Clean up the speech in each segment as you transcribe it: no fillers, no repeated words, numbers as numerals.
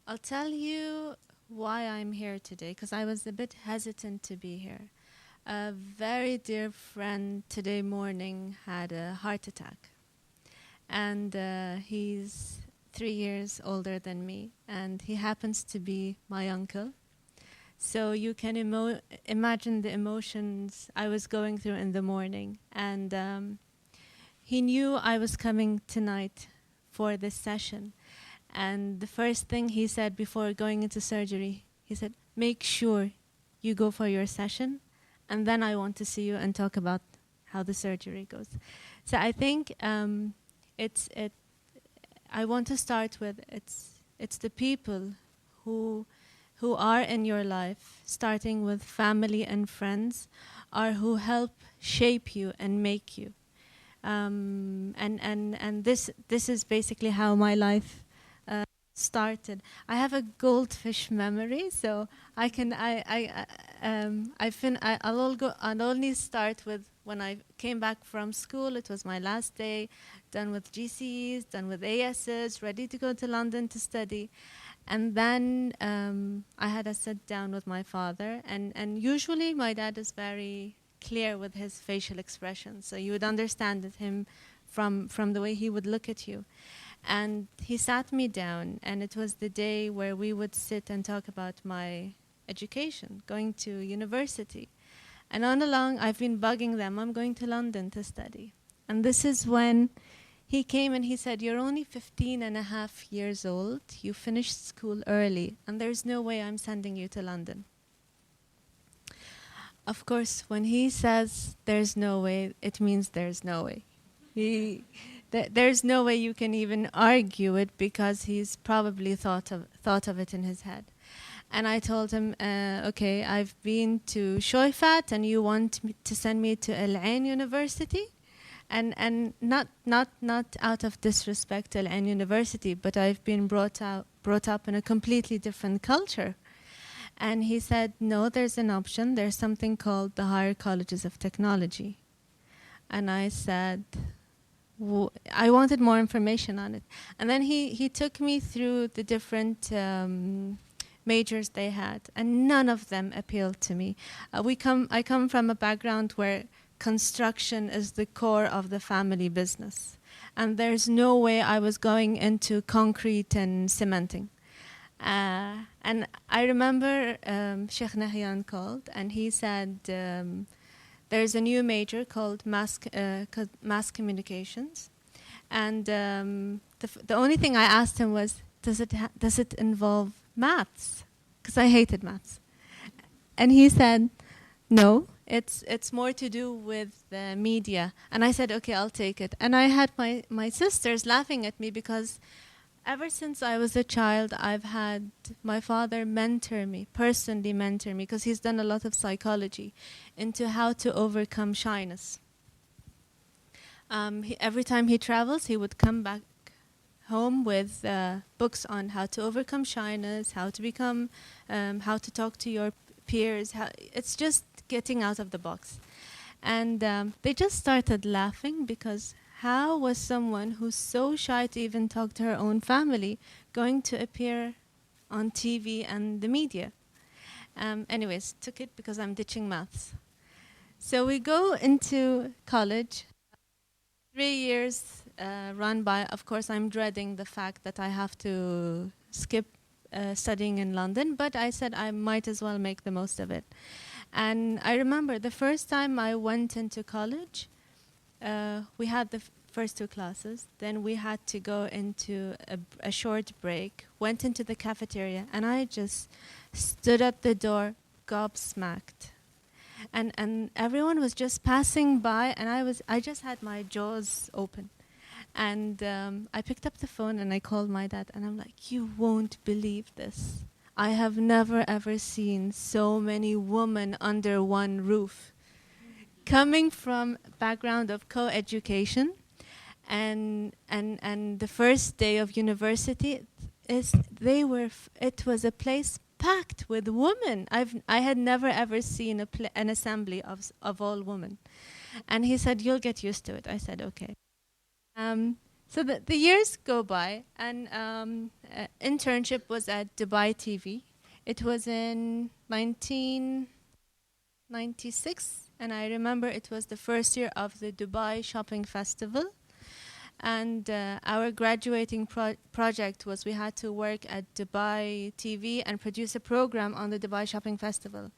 I'll tell you why I'm here today, because I was a bit hesitant to be here. A very dear friend today morning had a heart attack, and he's 3 years older than me, and he happens to be my uncle. So you can imagine the emotions I was going through in the morning, and he knew I was coming tonight for this session. And the first thing he said before going into surgery, he said, make sure you go for your session, and then I want to see you and talk about how the surgery goes. So I think I want to start with it's the people who are in your life, starting with family and friends, are who help shape you and make you. And this is basically how my life started. I have a goldfish memory, so I'll only start with when I came back from school. It was my last day, done with GCEs, done with ASs, ready to go to London to study. And then I had a sit down with my father, and usually my dad is very clear with his facial expressions, so you would understand him from the way he would look at you. And he sat me down, and it was the day where we would sit and talk about my education, going to university. And on along, I've been bugging them, I'm going to London to study. And this is when he came and he said, you're only 15 and a half years old, you finished school early, and there's no way I'm sending you to London. Of course, when he says there's no way, it means there's no way. There's no way you can even argue it, because he's probably thought of it in his head. And I told him, okay, I've been to Shoifat, and you want me to send me to Al Ain University? And not out of disrespect to Al Ain University, but I've been brought up in a completely different culture. And he said, no, there's an option. There's something called the Higher Colleges of Technology. And I said, I wanted more information on it. And then he took me through the different majors they had, and none of them appealed to me. I come from a background where construction is the core of the family business. And there's no way I was going into concrete and cementing. And I remember Sheikh Nahyan called, and he said, there's a new major called mass communications. And the only thing I asked him was, does it involve maths? Because I hated maths. And he said, no, it's more to do with the media. And I said, okay, I'll take it. And I had my sisters laughing at me, because ever since I was a child, I've had my father personally mentor me, because he's done a lot of psychology into how to overcome shyness. Every time he travels, he would come back home with books on how to overcome shyness, how to talk to your peers. It's just getting out of the box. And they just started laughing, because how was someone who's so shy to even talk to her own family going to appear on TV and the media? Anyways, took it because I'm ditching maths. So we go into college. 3 years run by. Of course, I'm dreading the fact that I have to skip studying in London, but I said I might as well make the most of it. And I remember the first time I went into college, we had the first 2 classes. Then we had to go into a short break, went into the cafeteria, and I just stood at the door gobsmacked. And everyone was just passing by, and I just had my jaws open. And I picked up the phone and I called my dad, and I'm like, you won't believe this. I have never ever seen so many women under one roof. Coming from a background of co-education, and the first day of university, it was a place packed with women. I had never ever seen an assembly of all women. And he said, you'll get used to it. I said, okay. So the years go by, and internship was at Dubai TV. It was in 1996, and I remember it was the first year of the Dubai Shopping Festival. And our graduating project was we had to work at Dubai TV and produce a program on the Dubai Shopping Festival.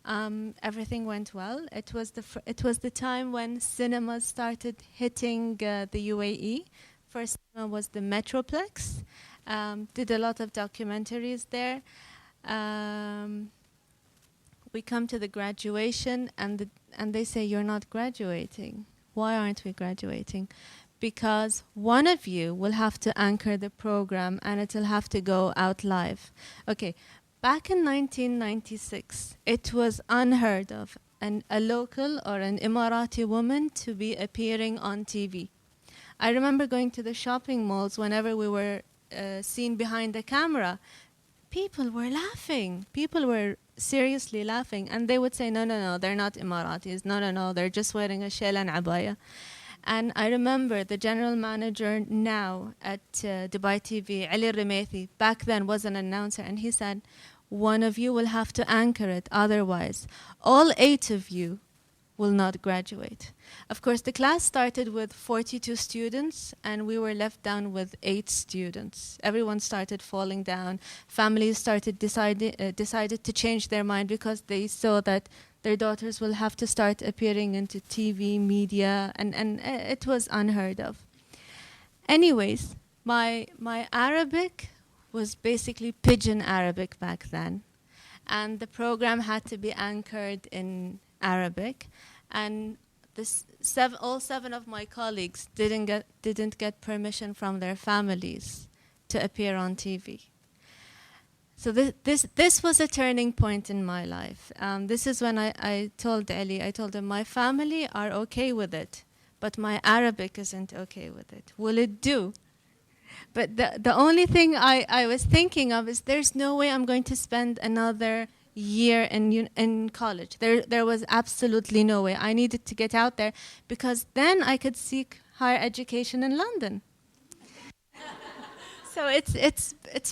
Everything went well. It was the time when cinemas started hitting the UAE. First cinema was the Metroplex. Did a lot of documentaries there. We come to the graduation, and they say, "You're not graduating." Why aren't we graduating? Because one of you will have to anchor the program, and it will have to go out live. Okay, back in 1996, it was unheard of a local or an Emirati woman to be appearing on TV. I remember going to the shopping malls whenever we were seen behind the camera. People were laughing. People were seriously laughing. And they would say, no, they're not Emiratis. No, they're just wearing a shell and abaya. And I remember the general manager now at Dubai TV, Ali Rimethi, back then was an announcer, and he said, one of you will have to anchor it, otherwise all 8 of you will not graduate. Of course, the class started with 42 students, and we were left down with 8 students. Everyone started falling down. Families decided to change their mind because they saw that their daughters will have to start appearing into TV, media, and it was unheard of. Anyways, my Arabic was basically pidgin Arabic back then. And the program had to be anchored in Arabic. And all 7 of my colleagues didn't get permission from their families to appear on TV. So this was a turning point in my life. This is when I told Ali, I told him, my family are okay with it, but my Arabic isn't okay with it. Will it do? But the only thing I was thinking of is there's no way I'm going to spend another year in college. There was absolutely no way. I needed to get out there because then I could seek higher education in London. So it's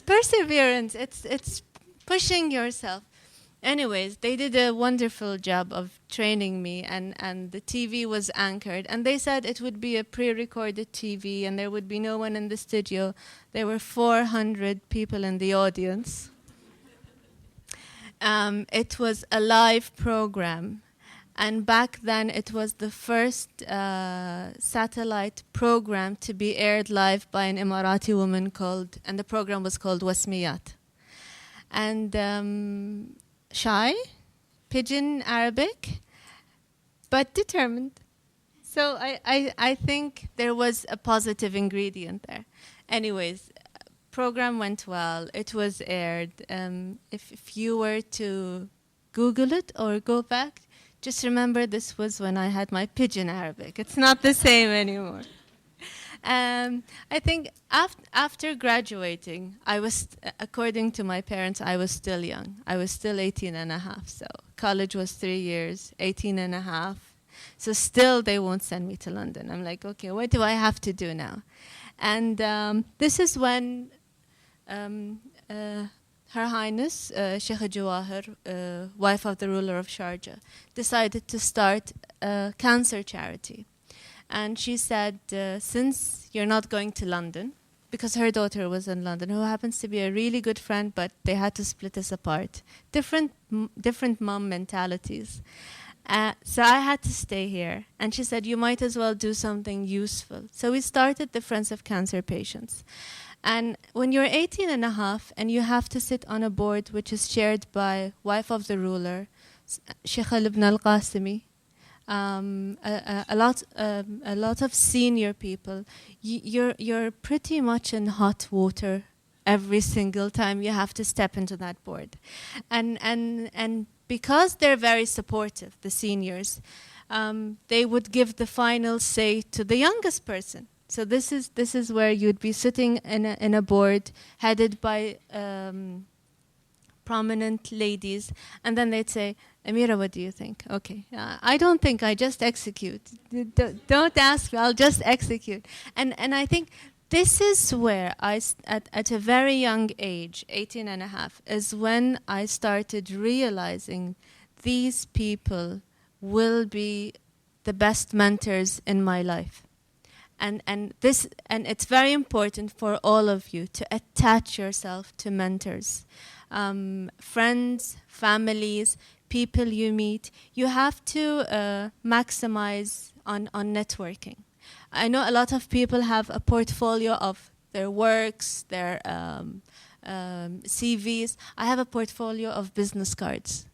perseverance. It's pushing yourself. Anyways, they did a wonderful job of training me, and the TV was anchored. And they said it would be a pre-recorded TV, and there would be no one in the studio. There were 400 people in the audience. It was a live program. And back then, it was the first satellite program to be aired live by an Emirati woman and the program was called Wasmiyat. And shy, pidgin Arabic, but determined. So I think there was a positive ingredient there. Anyways, program went well. It was aired. If you were to Google it or go back, just remember this was when I had my pidgin Arabic. It's not the same anymore. I think after graduating, according to my parents, I was still young. I was still 18 and a half. So college was 3 years, 18 and a half. So still they won't send me to London. I'm like, okay, what do I have to do now? And this is when Her Highness, Sheikh Jawahir, wife of the ruler of Sharjah, decided to start a cancer charity. And she said, since you're not going to London, because her daughter was in London, who happens to be a really good friend, but they had to split us apart. Different mom mentalities. So I had to stay here. And she said, you might as well do something useful. So we started the Friends of Cancer Patients. And when you're 18 and a half and you have to sit on a board which is chaired by wife of the ruler, Sheikh Ibn al-Qasimi, a lot of senior people, you're pretty much in hot water every single time you have to step into that board. And because they're very supportive, the seniors, they would give the final say to the youngest person. So this is where you'd be sitting in a board headed by prominent ladies, and then they'd say, Ameera, what do you think? Okay, I don't think, I just execute. Don't ask me, I'll just execute. And I think this is where at a very young age, 18 and a half, is when I started realizing these people will be the best mentors in my life. And it's very important for all of you to attach yourself to mentors. Friends, families, people you meet, you have to maximize on networking. I know a lot of people have a portfolio of their works, their CVs. I have a portfolio of business cards,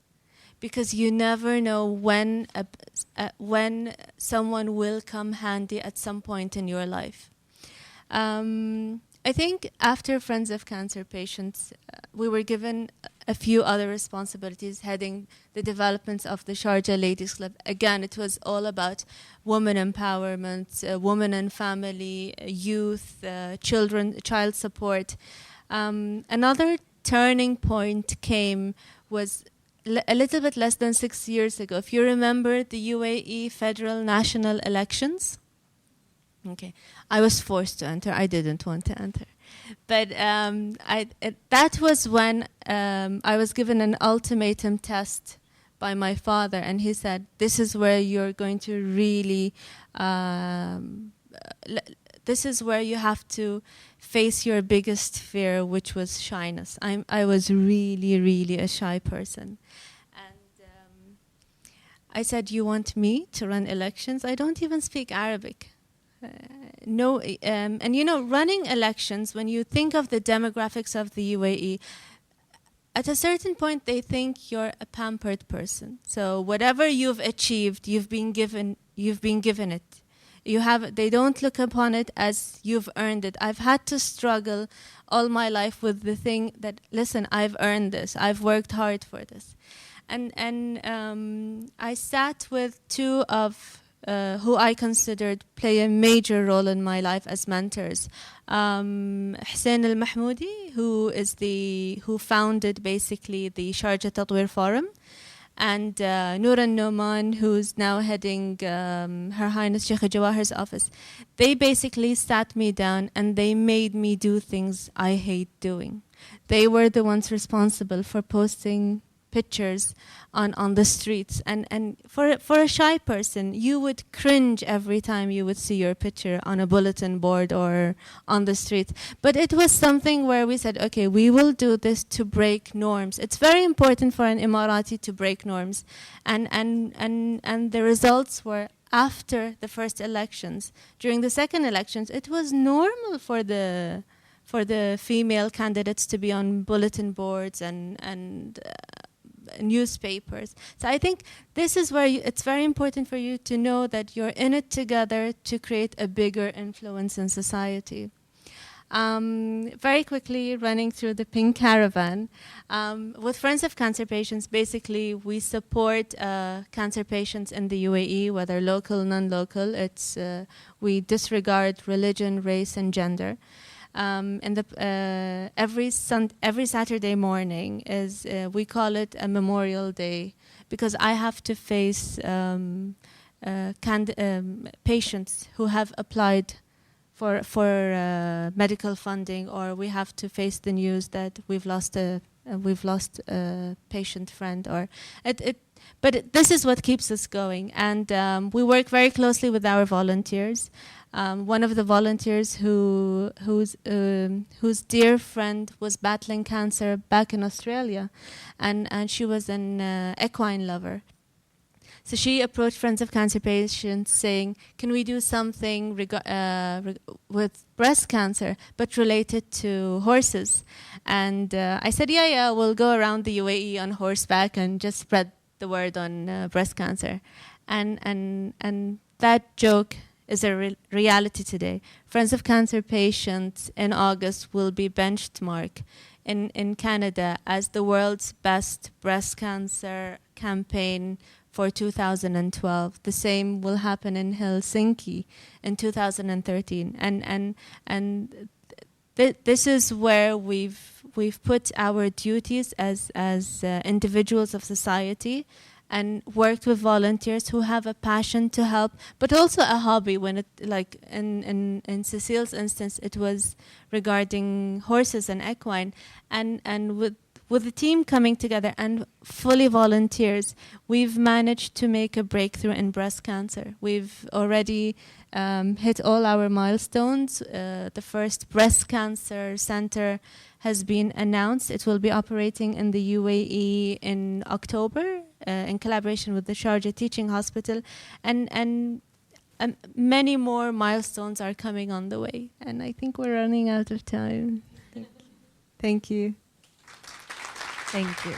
because you never know when someone will come handy at some point in your life. I think after Friends of Cancer Patients, we were given a few other responsibilities, heading the development of the Sharjah Ladies Club. Again, it was all about women empowerment, women and family, youth, child support. Another turning point was a little bit less than 6 years ago. If you remember the UAE federal national elections, okay, I was forced to enter. I didn't want to enter. But that was when I was given an ultimatum test by my father, and he said, this is where you're going to really, this is where you have to face your biggest fear, which was shyness. I was really, really a shy person. And I said, you want me to run elections? I don't even speak Arabic. No, and you know, running elections, when you think of the demographics of the UAE, at a certain point they think you're a pampered person. So whatever you've achieved, you've been given it. They don't look upon it as you've earned it. I've had to struggle all my life with the thing that, listen, I've earned this. I've worked hard for this. And I sat with two of who I considered play a major role in my life as mentors. Hussein al-Mahmoudi, who founded basically the Sharjah Tatweer Forum, and Noor al-Noman, who's now heading Her Highness Sheikh Jawahar's office. They basically sat me down and they made me do things I hate doing. They were the ones responsible for posting pictures on the streets, and for a shy person, you would cringe every time you would see your picture on a bulletin board or on the street. But it was something where we said, okay, we will do this to break norms. It's very important for an Emirati to break norms, and the results were after the first elections. During the second elections, it was normal for the female candidates to be on bulletin boards and newspapers. So I think this is where it's very important for you to know that you're in it together to create a bigger influence in society. Very quickly, running through the Pink Caravan. With Friends of Cancer Patients, basically we support cancer patients in the UAE, whether local, non-local. We disregard religion, race, and gender. Every Saturday morning we call it a Memorial Day, because I have to face patients who have applied for medical funding, or we have to face the news that we've lost a patient friend, but this is what keeps us going, and we work very closely with our volunteers. One of the volunteers whose dear friend was battling cancer back in Australia, and she was an equine lover. So she approached Friends of Cancer Patients saying, can we do something with breast cancer, but related to horses? And I said, yeah, we'll go around the UAE on horseback and just spread the word on breast cancer. And that joke is a reality today. Friends of Cancer Patients in August will be benchmarked in Canada as the world's best breast cancer campaign for 2012. The same will happen in Helsinki in 2013. And this is where we've put our duties as individuals of society, and worked with volunteers who have a passion to help, but also a hobby. When it, like in Cecile's instance, it was regarding horses and equine, and with the team coming together and fully volunteers, we've managed to make a breakthrough in breast cancer. We've already hit all our milestones. The first breast cancer center has been announced. It will be operating in the UAE in October in collaboration with the Sharjah Teaching Hospital. And many more milestones are coming on the way. And I think we're running out of time. Thank you. Thank you.